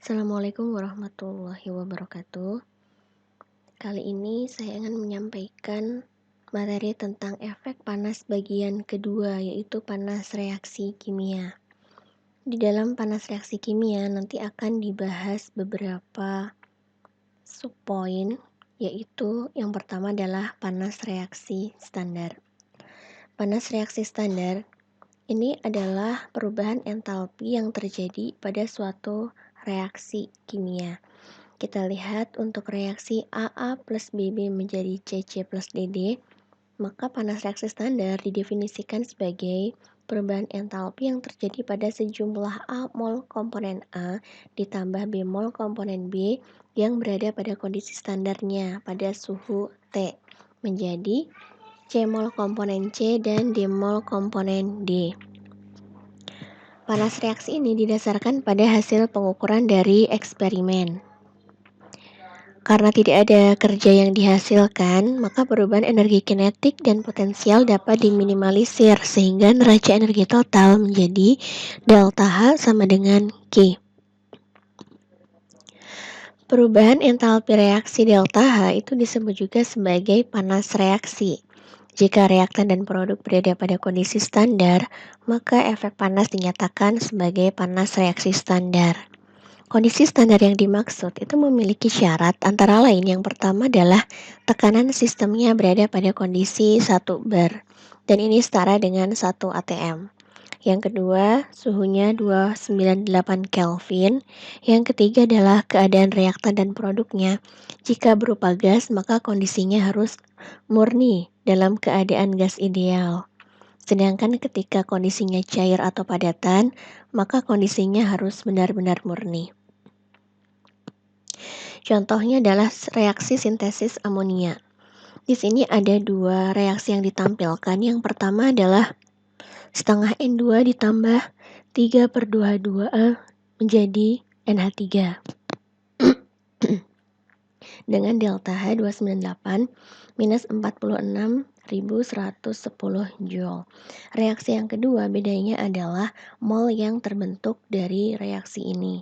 Assalamualaikum warahmatullahi wabarakatuh. Kali ini saya ingin menyampaikan materi tentang efek panas bagian kedua, yaitu panas reaksi kimia. Di dalam panas reaksi kimia nanti akan dibahas beberapa subpoin, yaitu yang pertama adalah panas reaksi standar. Panas reaksi standar ini adalah perubahan entalpi yang terjadi pada suatu reaksi kimia. Kita lihat untuk reaksi AA plus BB menjadi CC plus DD, maka panas reaksi standar didefinisikan sebagai perubahan entalpi yang terjadi pada sejumlah A mol komponen A ditambah B mol komponen B yang berada pada kondisi standarnya pada suhu T menjadi C mol komponen C dan D mol komponen D. Panas reaksi ini didasarkan pada hasil pengukuran dari eksperimen. Karena tidak ada kerja yang dihasilkan, maka perubahan energi kinetik dan potensial dapat diminimalisir sehingga neraca energi total menjadi delta H sama dengan Q. Perubahan entalpi reaksi delta H itu disebut juga sebagai panas reaksi. Jika reaktan dan produk berada pada kondisi standar, maka efek panas dinyatakan sebagai panas reaksi standar. Kondisi standar yang dimaksud itu memiliki syarat antara lain yang pertama adalah tekanan sistemnya berada pada kondisi 1 bar dan ini setara dengan 1 atm. Yang kedua, suhunya 298 Kelvin. Yang ketiga adalah keadaan reaktan dan produknya. Jika berupa gas, maka kondisinya harus murni dalam keadaan gas ideal. Sedangkan ketika kondisinya cair atau padatan, maka kondisinya harus benar-benar murni. Contohnya adalah reaksi sintesis amonia. Di sini ada dua reaksi yang ditampilkan. Yang pertama adalah setengah N2 ditambah 3/2H2A menjadi NH3 dengan delta H 298 minus 46.110 Joule. Reaksi yang kedua bedanya adalah mol yang terbentuk dari reaksi ini.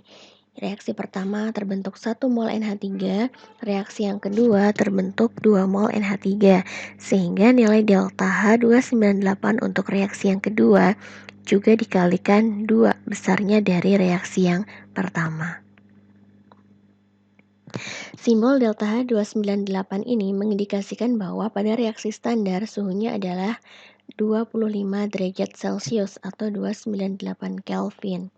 Reaksi pertama terbentuk 1 mol NH3, reaksi yang kedua terbentuk 2 mol NH3, sehingga nilai delta H 298 untuk reaksi yang kedua juga dikalikan 2 besarnya dari reaksi yang pertama. Simbol delta H 298 ini mengindikasikan bahwa pada reaksi standar suhunya adalah 25 derajat Celcius atau 298 Kelvin.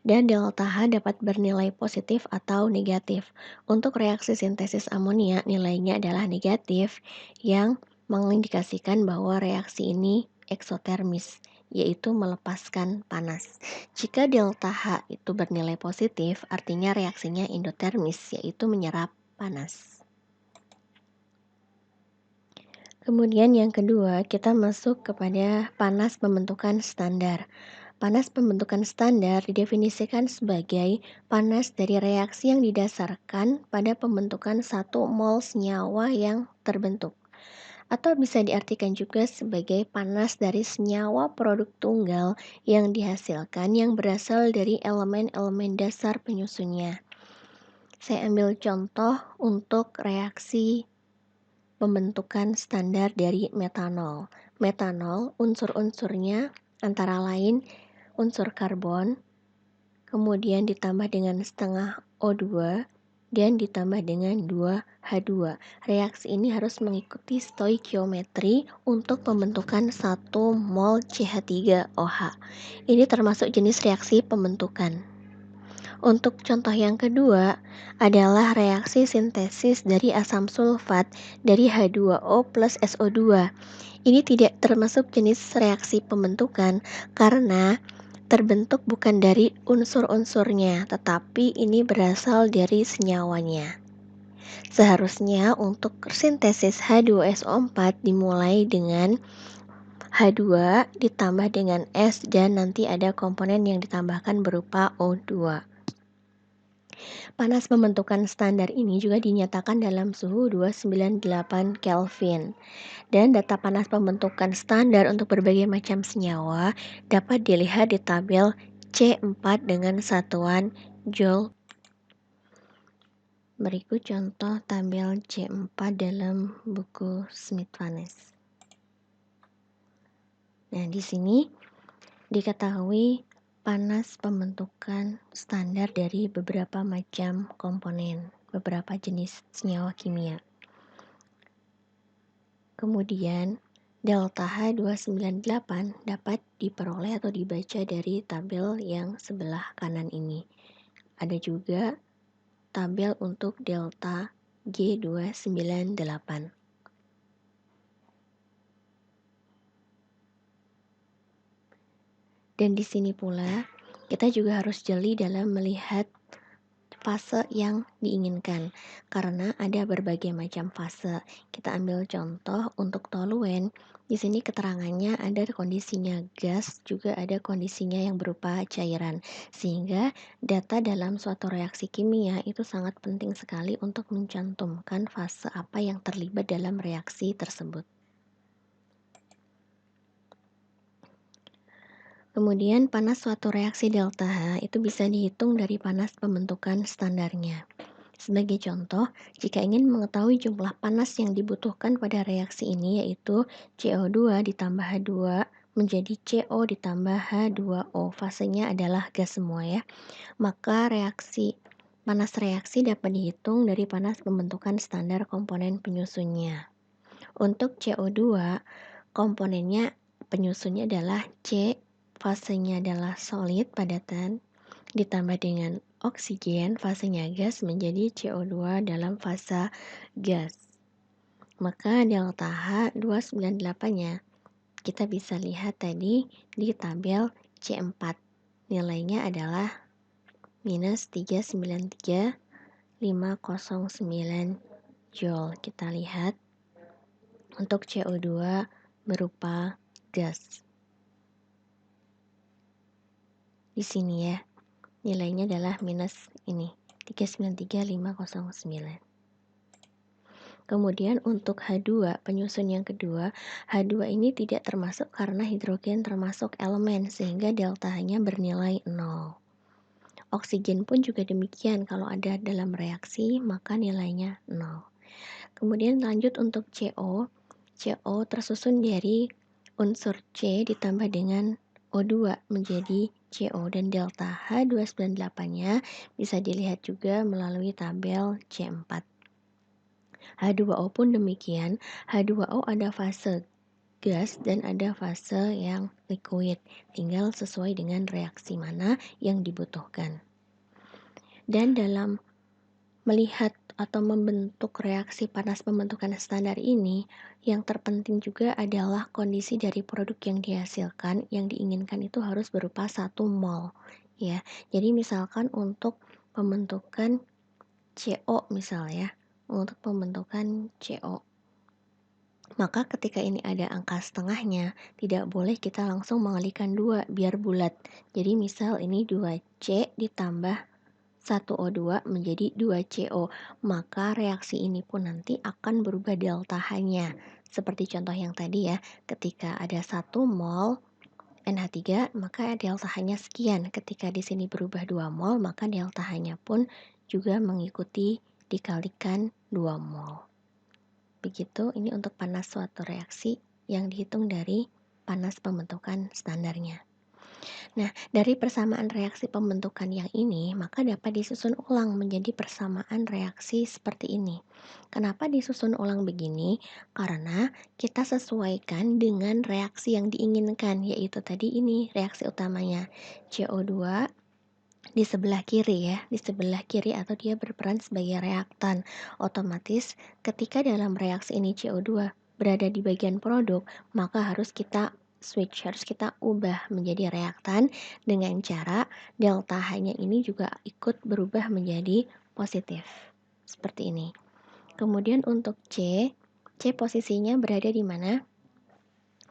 Dan delta H dapat bernilai positif atau negatif. Untuk reaksi sintesis amonia nilainya adalah negatif yang mengindikasikan bahwa reaksi ini eksotermis, yaitu melepaskan panas. Jika delta H itu bernilai positif, artinya reaksinya endotermis, yaitu menyerap panas. Kemudian yang kedua, kita masuk kepada panas pembentukan standar. Panas pembentukan standar didefinisikan sebagai panas dari reaksi yang didasarkan pada pembentukan 1 mol senyawa yang terbentuk. Atau bisa diartikan juga sebagai panas dari senyawa produk tunggal yang dihasilkan yang berasal dari elemen-elemen dasar penyusunnya. Saya ambil contoh untuk reaksi pembentukan standar dari metanol. Metanol unsur-unsurnya antara lain unsur karbon, kemudian ditambah dengan setengah O2, dan ditambah dengan 2H2. Reaksi ini harus mengikuti stoikiometri untuk pembentukan 1 mol CH3OH. Ini termasuk jenis reaksi pembentukan. Untuk contoh yang kedua adalah reaksi sintesis dari asam sulfat dari H2O plus SO2. Ini tidak termasuk jenis reaksi pembentukan karena terbentuk bukan dari unsur-unsurnya, tetapi ini berasal dari senyawanya. Seharusnya untuk sintesis H2SO4 dimulai dengan H2 ditambah dengan S dan nanti ada komponen yang ditambahkan berupa O2. Panas pembentukan standar ini juga dinyatakan dalam suhu 298 Kelvin. Dan data panas pembentukan standar untuk berbagai macam senyawa dapat dilihat di tabel C4 dengan satuan Joule Berikut contoh tabel C4 dalam buku Smith-Vaness. Nah, di sini diketahui panas pembentukan standar dari beberapa macam komponen, beberapa jenis senyawa kimia. Kemudian, delta H298 dapat diperoleh atau dibaca dari tabel yang sebelah kanan ini. Ada juga tabel untuk delta G298. Dan di sini pula, kita juga harus jeli dalam melihat fase yang diinginkan, karena ada berbagai macam fase. Kita ambil contoh untuk toluen. Di sini keterangannya ada kondisinya gas, juga ada kondisinya yang berupa cairan. Sehingga data dalam suatu reaksi kimia itu sangat penting sekali untuk mencantumkan fase apa yang terlibat dalam reaksi tersebut. Kemudian panas suatu reaksi delta H itu bisa dihitung dari panas pembentukan standarnya. Sebagai contoh, jika ingin mengetahui jumlah panas yang dibutuhkan pada reaksi ini yaitu CO2 ditambah H2 menjadi CO ditambah H2O, fasenya adalah gas semua ya, maka panas reaksi dapat dihitung dari panas pembentukan standar komponen penyusunnya. Untuk CO2, komponennya penyusunnya adalah C, fasenya adalah solid padatan, ditambah dengan oksigen, fasenya gas menjadi CO2 dalam fase gas. Maka delta H298-nya kita bisa lihat tadi di tabel C4. Nilainya adalah minus 393,509 Joule. Kita lihat untuk CO2 berupa gas. Di sini ya, nilainya adalah minus ini, 393,509. Kemudian untuk H2, penyusun yang kedua, H2 ini tidak termasuk karena hidrogen termasuk elemen, sehingga delta-nya bernilai 0. Oksigen pun juga demikian, kalau ada dalam reaksi, maka nilainya 0. Kemudian lanjut untuk CO. CO tersusun dari unsur C ditambah dengan O2 menjadi CO, dan delta H298-nya bisa dilihat juga melalui tabel C4. H2O pun demikian, H2O ada fase gas dan ada fase yang liquid, tinggal sesuai dengan reaksi mana yang dibutuhkan. Dan dalam melihat atau membentuk reaksi panas pembentukan standar ini, yang terpenting juga adalah kondisi dari produk yang dihasilkan. Yang diinginkan itu harus berupa 1 mol ya. Jadi misalkan untuk pembentukan CO misalnya, untuk pembentukan CO, maka ketika ini ada angka setengahnya, tidak boleh kita langsung mengalikan 2 biar bulat. Jadi misal ini 2C ditambah 1O2 menjadi 2CO, maka reaksi ini pun nanti akan berubah delta H-nya. Seperti contoh yang tadi ya, ketika ada 1 mol NH3, maka delta H-nya sekian. Ketika di sini berubah 2 mol, maka delta H-nya pun juga mengikuti dikalikan 2 mol. Begitu, ini untuk panas suatu reaksi yang dihitung dari panas pembentukan standarnya. Nah, dari persamaan reaksi pembentukan yang ini, maka dapat disusun ulang menjadi persamaan reaksi seperti ini. Kenapa disusun ulang begini? Karena kita sesuaikan dengan reaksi yang diinginkan, yaitu tadi ini reaksi utamanya, CO2 di sebelah kiri ya, di sebelah kiri atau dia berperan sebagai reaktan. Otomatis ketika dalam reaksi ini CO2 berada di bagian produk, maka harus kita switch, harus kita ubah menjadi reaktan dengan cara delta H-nya ini juga ikut berubah menjadi positif. Seperti ini. Kemudian untuk C posisinya berada di mana?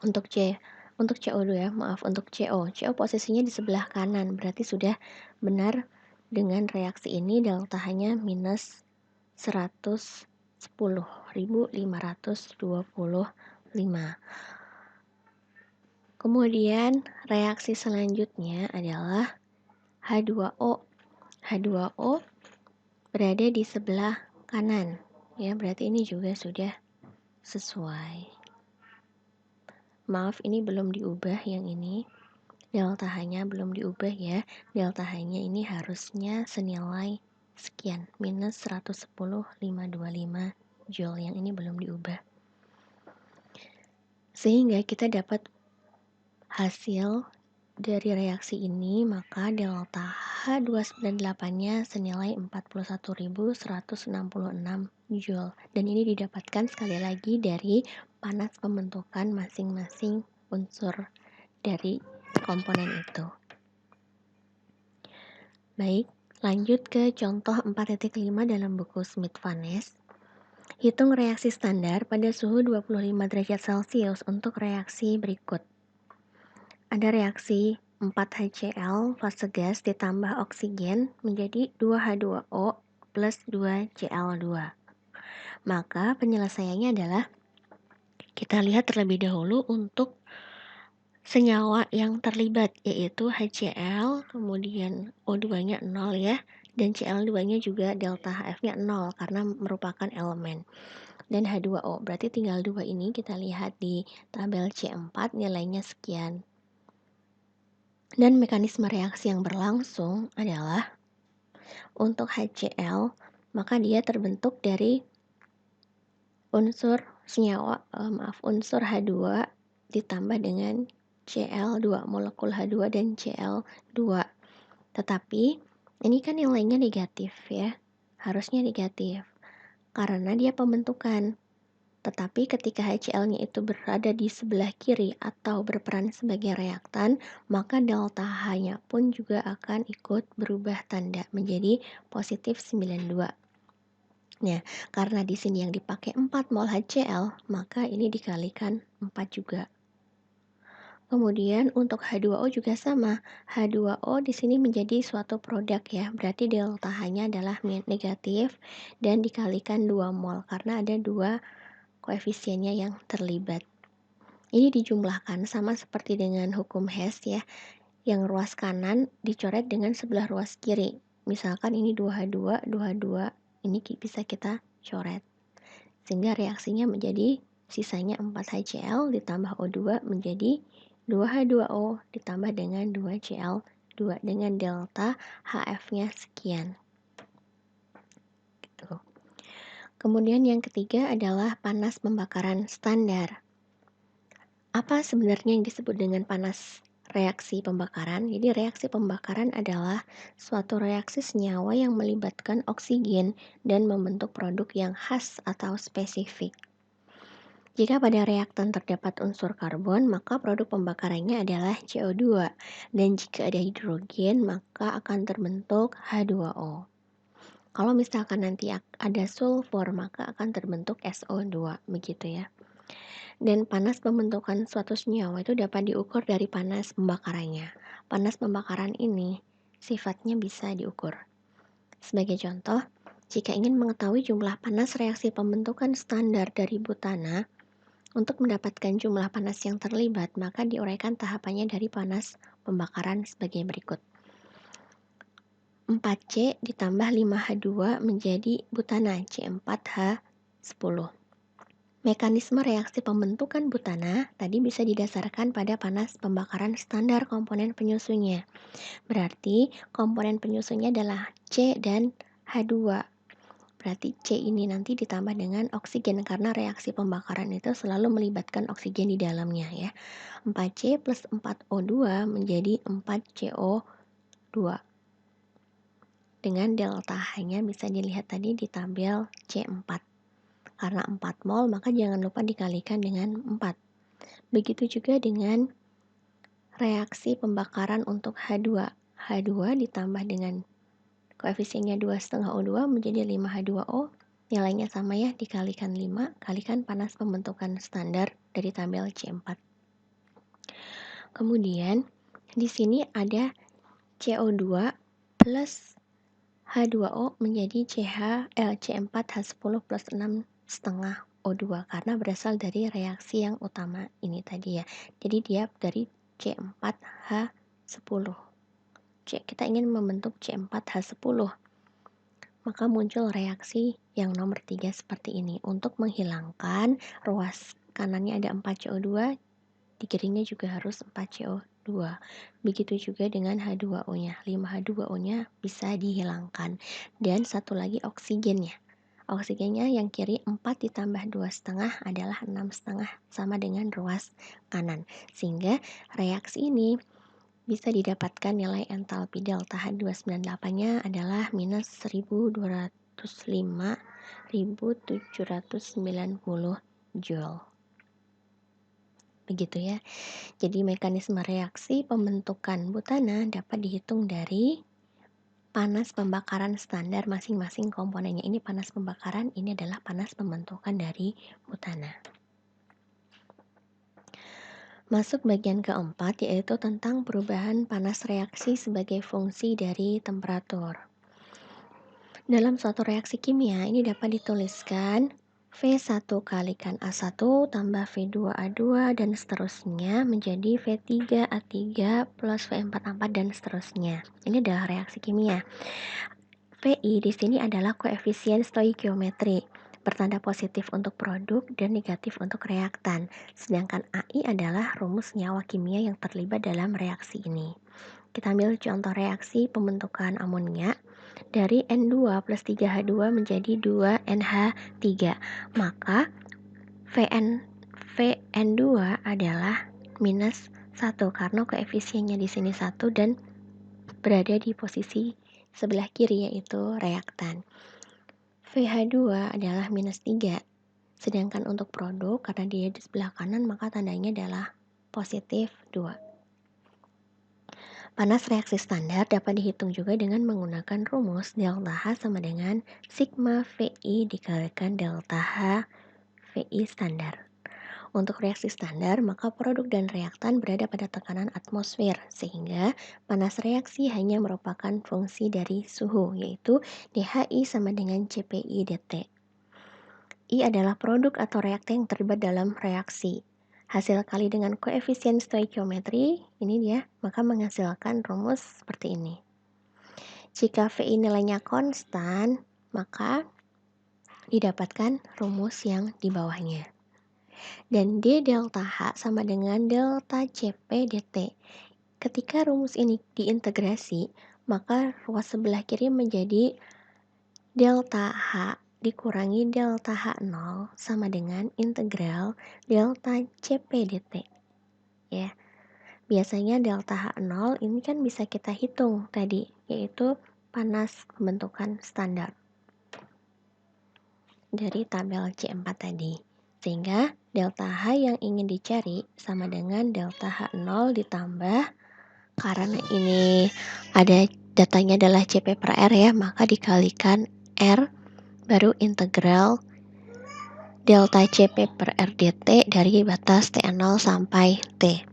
Untuk CO dulu ya, maaf, untuk CO posisinya di sebelah kanan, berarti sudah benar dengan reaksi ini delta H-nya minus 110.525. Kemudian reaksi selanjutnya adalah H2O. H2O berada di sebelah kanan. Ya, berarti ini juga sudah sesuai. Maaf, ini belum diubah yang ini. Delta H-nya belum diubah ya. Delta H-nya ini harusnya senilai sekian, minus 110,525 Joule. Yang ini belum diubah. Sehingga kita dapat hasil dari reaksi ini, maka delta H298-nya senilai 41.166 Joule. Dan ini didapatkan sekali lagi dari panas pembentukan masing-masing unsur dari komponen itu. Baik, lanjut ke contoh 4.5 dalam buku Smith-Vanes. Hitung reaksi standar pada suhu 25 derajat Celcius untuk reaksi berikut. Ada reaksi 4HCl fase gas ditambah oksigen menjadi 2H2O plus 2Cl2. Maka penyelesaiannya adalah kita lihat terlebih dahulu untuk senyawa yang terlibat, yaitu HCl, kemudian O2-nya 0 ya, dan Cl2-nya juga delta HF-nya 0 karena merupakan elemen. Dan H2O, berarti tinggal 2 ini kita lihat di tabel C4 nilainya sekian. Dan mekanisme reaksi yang berlangsung adalah untuk HCl, maka dia terbentuk dari unsur unsur H2 ditambah dengan Cl2, molekul H2 dan Cl2. Tetapi ini kan nilainya negatif ya, harusnya negatif karena dia pembentukan. Tetapi ketika HCl-nya itu berada di sebelah kiri atau berperan sebagai reaktan, maka delta H-nya pun juga akan ikut berubah tanda menjadi positif 92. Nah, karena di sini yang dipakai 4 mol HCl, maka ini dikalikan 4 juga. Kemudian untuk H2O juga sama. H2O di sini menjadi suatu produk ya. Berarti delta H-nya adalah negatif dan dikalikan 2 mol karena ada 2 koefisiennya yang terlibat. Ini dijumlahkan sama seperti dengan hukum Hess ya, yang ruas kanan dicoret dengan sebelah ruas kiri. Misalkan ini 2H2, 2H2, ini bisa kita coret. Sehingga reaksinya menjadi sisanya 4HCl ditambah O2 menjadi 2H2O ditambah dengan 2Cl2 dengan delta HF-nya sekian. Gitu. Kemudian yang ketiga adalah panas pembakaran standar. Apa sebenarnya yang disebut dengan panas reaksi pembakaran? Jadi reaksi pembakaran adalah suatu reaksi senyawa yang melibatkan oksigen dan membentuk produk yang khas atau spesifik. Jika pada reaktan terdapat unsur karbon, maka produk pembakarannya adalah CO2. Dan jika ada hidrogen, maka akan terbentuk H2O. Kalau misalkan nanti ada sulfur, maka akan terbentuk SO2, begitu ya. Dan panas pembentukan suatu senyawa itu dapat diukur dari panas pembakarannya. Panas pembakaran ini sifatnya bisa diukur. Sebagai contoh, jika ingin mengetahui jumlah panas reaksi pembentukan standar dari butana, untuk mendapatkan jumlah panas yang terlibat, maka diuraikan tahapannya dari panas pembakaran sebagai berikut. 4C ditambah 5H2 menjadi butana C4H10. Mekanisme reaksi pembentukan butana tadi bisa didasarkan pada panas pembakaran standar komponen penyusunnya. Berarti komponen penyusunnya adalah C dan H2. Berarti C ini nanti ditambah dengan oksigen karena reaksi pembakaran itu selalu melibatkan oksigen di dalamnya ya. 4C plus 4O2 menjadi 4CO2. Dengan delta H-nya bisa dilihat tadi di tabel C4. Karena 4 mol maka jangan lupa dikalikan dengan 4. Begitu juga dengan reaksi pembakaran untuk H2. H2 ditambah dengan koefisiennya 2,5 O2 menjadi 5H2O. Nilainya sama ya, dikalikan 5, kalikan panas pembentukan standar dari tabel C4. Kemudian di sini ada CO2 plus H2O menjadi C4H10 plus 6 setengah O2 karena berasal dari reaksi yang utama ini tadi ya. Jadi dia dari C4H10. Kita ingin membentuk C4H10. maka muncul reaksi yang nomor 3 seperti ini. Untuk menghilangkan ruas kanannya ada 4CO2, di kirinya juga harus 4CO2. Begitu juga dengan H2O-nya. 5H2O-nya bisa dihilangkan. Dan satu lagi oksigennya. Oksigennya yang kiri 4 ditambah 2,5 adalah 6,5 sama dengan ruas kanan. Sehingga reaksi ini bisa didapatkan nilai entalpi delta H298-nya adalah minus 1205, 1790 Joule. Begitu ya. Jadi mekanisme reaksi pembentukan butana dapat dihitung dari panas pembakaran standar masing-masing komponennya. Ini panas pembakaran, ini adalah panas pembentukan dari butana. Masuk bagian keempat, yaitu tentang perubahan panas reaksi sebagai fungsi dari temperatur. Dalam suatu reaksi kimia, ini dapat dituliskan V1 kalikan A1 tambah V2A2 dan seterusnya menjadi V3A3 plus V4A4 dan seterusnya. Ini adalah reaksi kimia. VI di sini adalah koefisien stoikiometri, bertanda positif untuk produk dan negatif untuk reaktan. Sedangkan AI adalah rumus senyawa kimia yang terlibat dalam reaksi ini. Kita ambil contoh reaksi pembentukan amonia. Dari N2 plus 3H2 menjadi 2NH3. Maka VN2 adalah minus 1 karena koefisiennya di sini 1 dan berada di posisi sebelah kiri yaitu reaktan. VH2 adalah minus 3. Sedangkan untuk produk karena dia di sebelah kanan maka tandanya adalah positif 2. Panas reaksi standar dapat dihitung juga dengan menggunakan rumus delta H sama dengan sigma VI dikalikan delta H VI standar. Untuk reaksi standar, maka produk dan reaktan berada pada tekanan atmosfer, sehingga panas reaksi hanya merupakan fungsi dari suhu, yaitu dHi sama dengan CPI dt. I adalah produk atau reaktan yang terlibat dalam reaksi. Hasil kali dengan koefisien stoikiometri, ini dia, maka menghasilkan rumus seperti ini. Jika VI nilainya konstan, maka didapatkan rumus yang di bawahnya. Dan D delta H sama dengan delta CP dt. Ketika rumus ini diintegrasi, maka ruas sebelah kiri menjadi delta H dikurangi delta H0 sama dengan integral delta CP dt. Ya. Biasanya delta H0 ini kan bisa kita hitung tadi, yaitu panas pembentukan standar dari tabel C4 tadi. Sehingga delta H yang ingin dicari sama dengan delta H0 ditambah, karena ini ada datanya adalah CP per R ya, maka dikalikan R baru integral delta CP per R dt dari batas T0 sampai T.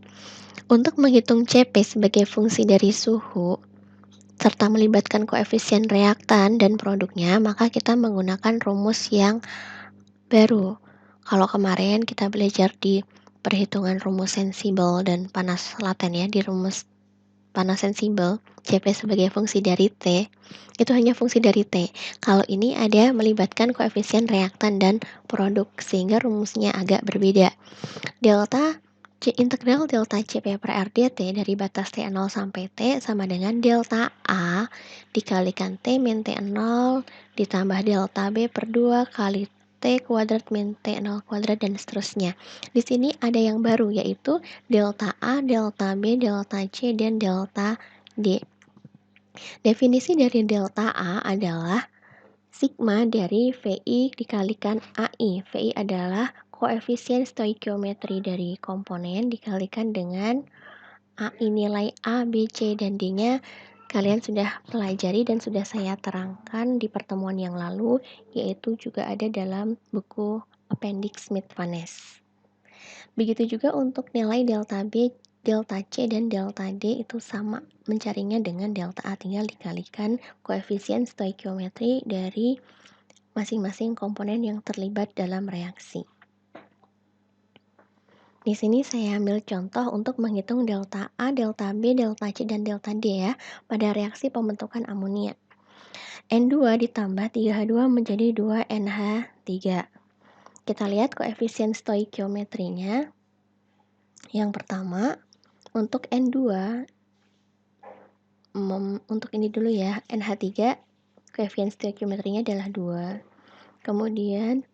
Untuk menghitung CP sebagai fungsi dari suhu, serta melibatkan koefisien reaktan dan produknya, maka kita menggunakan rumus yang baru. Kalau kemarin kita belajar di perhitungan rumus sensibel dan panas laten ya, di rumus panas sensibel, CP sebagai fungsi dari T, itu hanya fungsi dari T. Kalau ini ada melibatkan koefisien reaktan dan produk, sehingga rumusnya agak berbeda. Integral delta CP per R dt dari batas T0 sampai T sama dengan delta A dikalikan T min T0 ditambah delta B per 2 kali T kuadrat min T0 kuadrat dan seterusnya. Di sini ada yang baru yaitu delta A, delta B, delta C, dan delta D. Definisi dari delta A adalah sigma dari VI dikalikan AI. VI adalah koefisien stoikiometri dari komponen dikalikan dengan AI nilai A, B, C, dan D-nya kalian sudah pelajari dan sudah saya terangkan di pertemuan yang lalu, yaitu juga ada dalam buku Appendix Smith-Vaness. Begitu juga untuk nilai delta B, delta C, dan delta D itu sama mencarinya dengan delta A, tinggal dikalikan koefisien stoikiometri dari masing-masing komponen yang terlibat dalam reaksi. Di sini saya ambil contoh untuk menghitung delta A, delta B, delta C, dan delta D ya pada reaksi pembentukan amonia. N2 ditambah 3H2 menjadi 2NH3. Kita lihat koefisien stoikiometrinya. Yang pertama, untuk N2, untuk ini dulu ya, NH3, koefisien stoikiometrinya adalah 2. Kemudian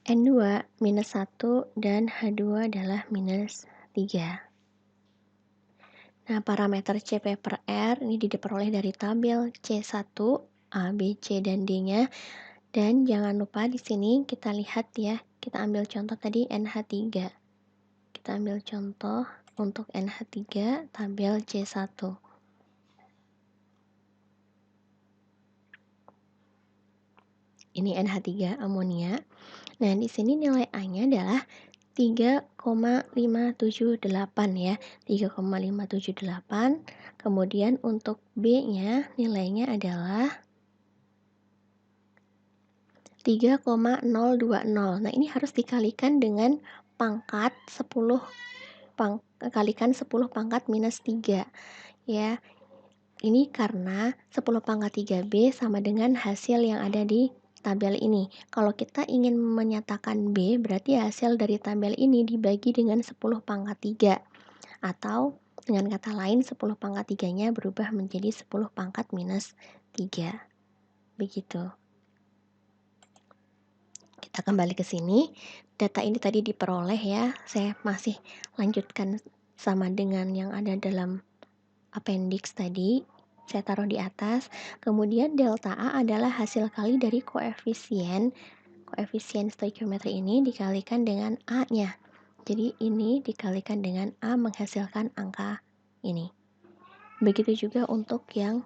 N2 minus 1 dan H2 adalah minus 3. Nah, parameter CP per R ini diperoleh dari tabel C1, A, B, C, dan D-nya. Dan jangan lupa di sini kita lihat ya, kita ambil contoh tadi NH3. Kita ambil contoh untuk NH3 tabel C1. Ini NH3 amonia. Nah, di sini nilai A-nya adalah 3,578 ya, 3,578. Kemudian untuk B-nya nilainya adalah 3,020. Nah, ini harus dikalikan dengan pangkat 10 kalikan 10 pangkat minus 3 ya. Ini karena 10 pangkat 3B sama dengan hasil yang ada di tabel ini. Kalau kita ingin menyatakan B, berarti hasil dari tabel ini dibagi dengan 10 pangkat 3. Atau dengan kata lain 10 pangkat 3-nya berubah menjadi 10 pangkat minus 3. Begitu. Kita kembali ke sini. Data ini tadi diperoleh ya. Saya masih lanjutkan sama dengan yang ada dalam appendix tadi. Saya taruh di atas. Kemudian delta A adalah hasil kali dari koefisien stoikiometri ini dikalikan dengan A-nya. Jadi ini dikalikan dengan A menghasilkan angka ini. Begitu juga untuk yang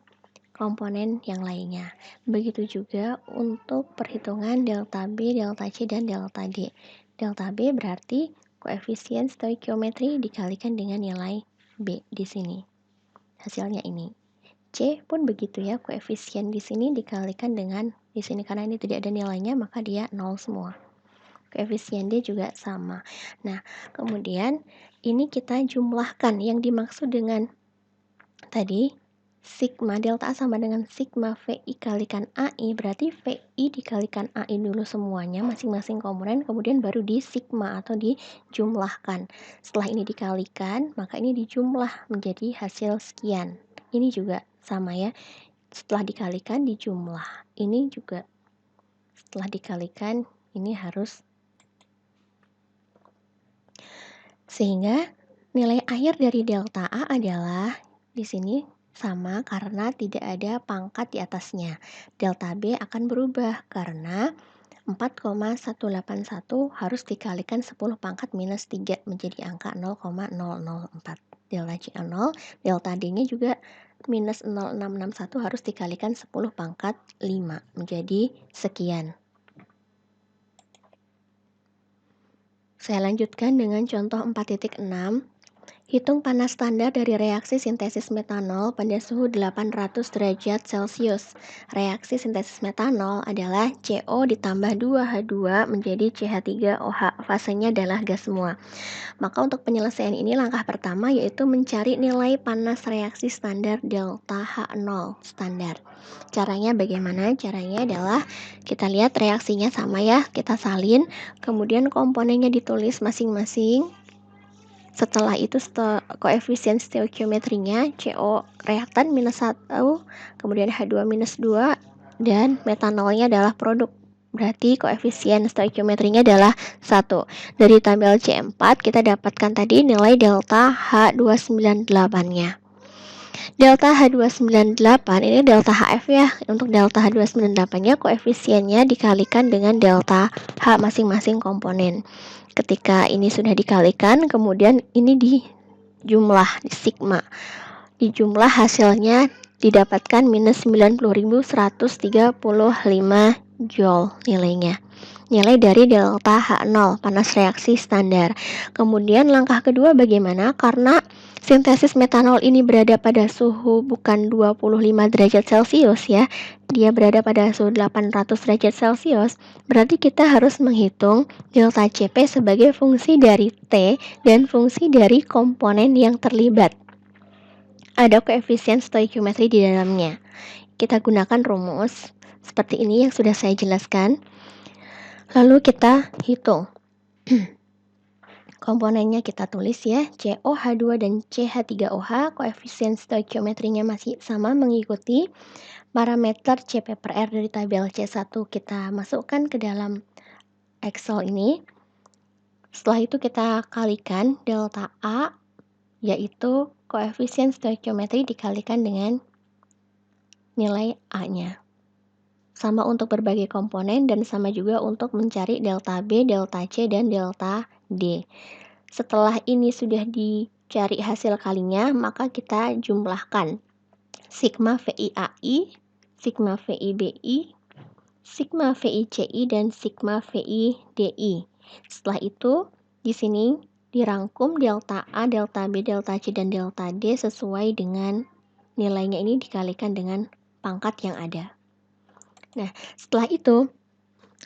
komponen yang lainnya. Begitu juga untuk perhitungan delta B, delta C, dan delta D. Delta B berarti koefisien stoikiometri dikalikan dengan nilai B di sini. Hasilnya ini. C pun begitu ya, koefisien di sini dikalikan dengan di sini karena ini tidak ada nilainya maka dia 0 semua. Koefisien D juga sama. Nah, kemudian ini kita jumlahkan. Yang dimaksud dengan tadi sigma delta A sama dengan sigma VI kalikan AI, berarti VI dikalikan AI dulu semuanya masing-masing komponen, kemudian baru di sigma atau dijumlahkan. Setelah ini dikalikan, maka ini dijumlah menjadi hasil sekian. Ini juga sama ya, setelah dikalikan dijumlah. Ini juga setelah dikalikan ini harus, sehingga nilai akhir dari delta A adalah di sini sama karena tidak ada pangkat di atasnya. Delta B akan berubah karena 4,181 harus dikalikan 10 pangkat minus 3 menjadi angka 0,004. Delta C 0, delta D-nya juga minus 0,661 harus dikalikan 10 pangkat 5 menjadi sekian. Saya lanjutkan dengan contoh 4.6. Hitung panas standar dari reaksi sintesis metanol pada suhu 800 derajat Celcius. Reaksi sintesis metanol adalah CO ditambah 2H2 menjadi CH3OH. Fasenya adalah gas semua. Maka untuk penyelesaian ini langkah pertama yaitu mencari nilai panas reaksi standar delta H0 standar. Caranya bagaimana? Caranya adalah kita lihat reaksinya sama ya, kita salin, kemudian komponennya ditulis masing-masing. Setelah itu koefisien stoikiometrinya CO reaktan minus 1, kemudian H2 minus 2, dan metanolnya adalah produk. Berarti koefisien stoikiometrinya adalah 1. Dari tabel C4 kita dapatkan tadi nilai delta H298-nya. Delta H298 ini delta HF ya. Untuk delta H298-nya koefisiennya dikalikan dengan delta H masing-masing komponen. Ketika ini sudah dikalikan, kemudian ini dijumlah di sigma. Dijumlah hasilnya didapatkan minus 90.135 Joule nilainya. Nilai dari delta H0, panas reaksi standar. Kemudian langkah kedua bagaimana? Karena sintesis metanol ini berada pada suhu bukan 25 derajat Celcius ya, dia berada pada suhu 800 derajat Celcius, berarti kita harus menghitung delta Cp sebagai fungsi dari T dan fungsi dari komponen yang terlibat. Ada koefisien stoikiometri di dalamnya. kita gunakan rumus seperti ini yang sudah saya jelaskan. Lalu kita hitung. Komponennya kita tulis ya, COH2 dan CH3OH, koefisien stoikiometrinya masih sama mengikuti parameter CP per R dari tabel C1 kita masukkan ke dalam Excel ini. Setelah itu kita kalikan delta A, yaitu koefisien stoikiometri dikalikan dengan nilai A-nya. Sama untuk berbagai komponen dan sama juga untuk mencari delta B, delta C, dan delta D. Setelah ini sudah dicari hasil kalinya, maka kita jumlahkan sigma VIAI, sigma VIBI, sigma VICI, dan sigma VIDI. Setelah itu, di sini dirangkum delta A, delta B, delta C, dan delta D sesuai dengan nilainya ini dikalikan dengan pangkat yang ada. Nah, setelah itu,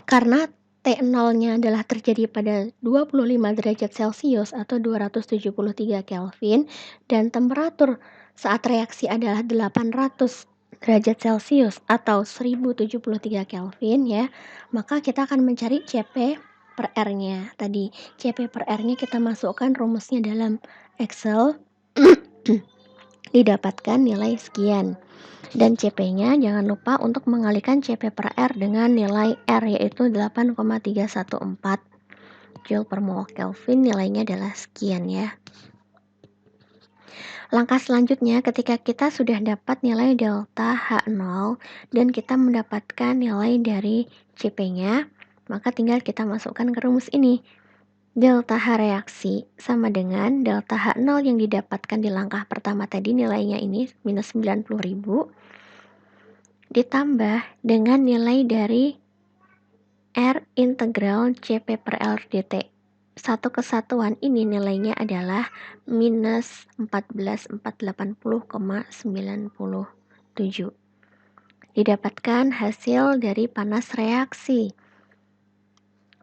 karena T0-nya adalah terjadi pada 25 derajat Celcius atau 273 Kelvin dan temperatur saat reaksi adalah 800 derajat Celcius atau 1073 Kelvin ya, maka kita akan mencari CP per R-nya. Tadi CP per R-nya kita masukkan rumusnya dalam Excel didapatkan nilai sekian. Dan CP-nya jangan lupa untuk mengalikan CP per R dengan nilai R yaitu 8,314 Joule per mol Kelvin, nilainya adalah sekian ya. Langkah selanjutnya ketika kita sudah dapat nilai delta H0 dan kita mendapatkan nilai dari CP-nya, maka tinggal kita masukkan ke rumus ini. Delta H reaksi sama dengan delta H0 yang didapatkan di langkah pertama tadi, nilainya ini minus 90.000 ditambah dengan nilai dari R integral CP per L dt. Satu kesatuan ini nilainya adalah minus 14.480,97. Didapatkan hasil dari panas reaksi.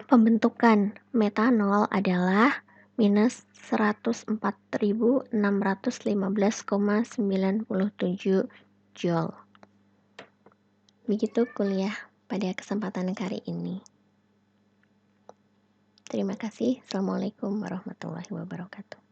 Pembentukan metanol adalah minus 104.615,97 Joule. Begitu kuliah pada kesempatan kali ini. Terima kasih. Assalamualaikum warahmatullahi wabarakatuh.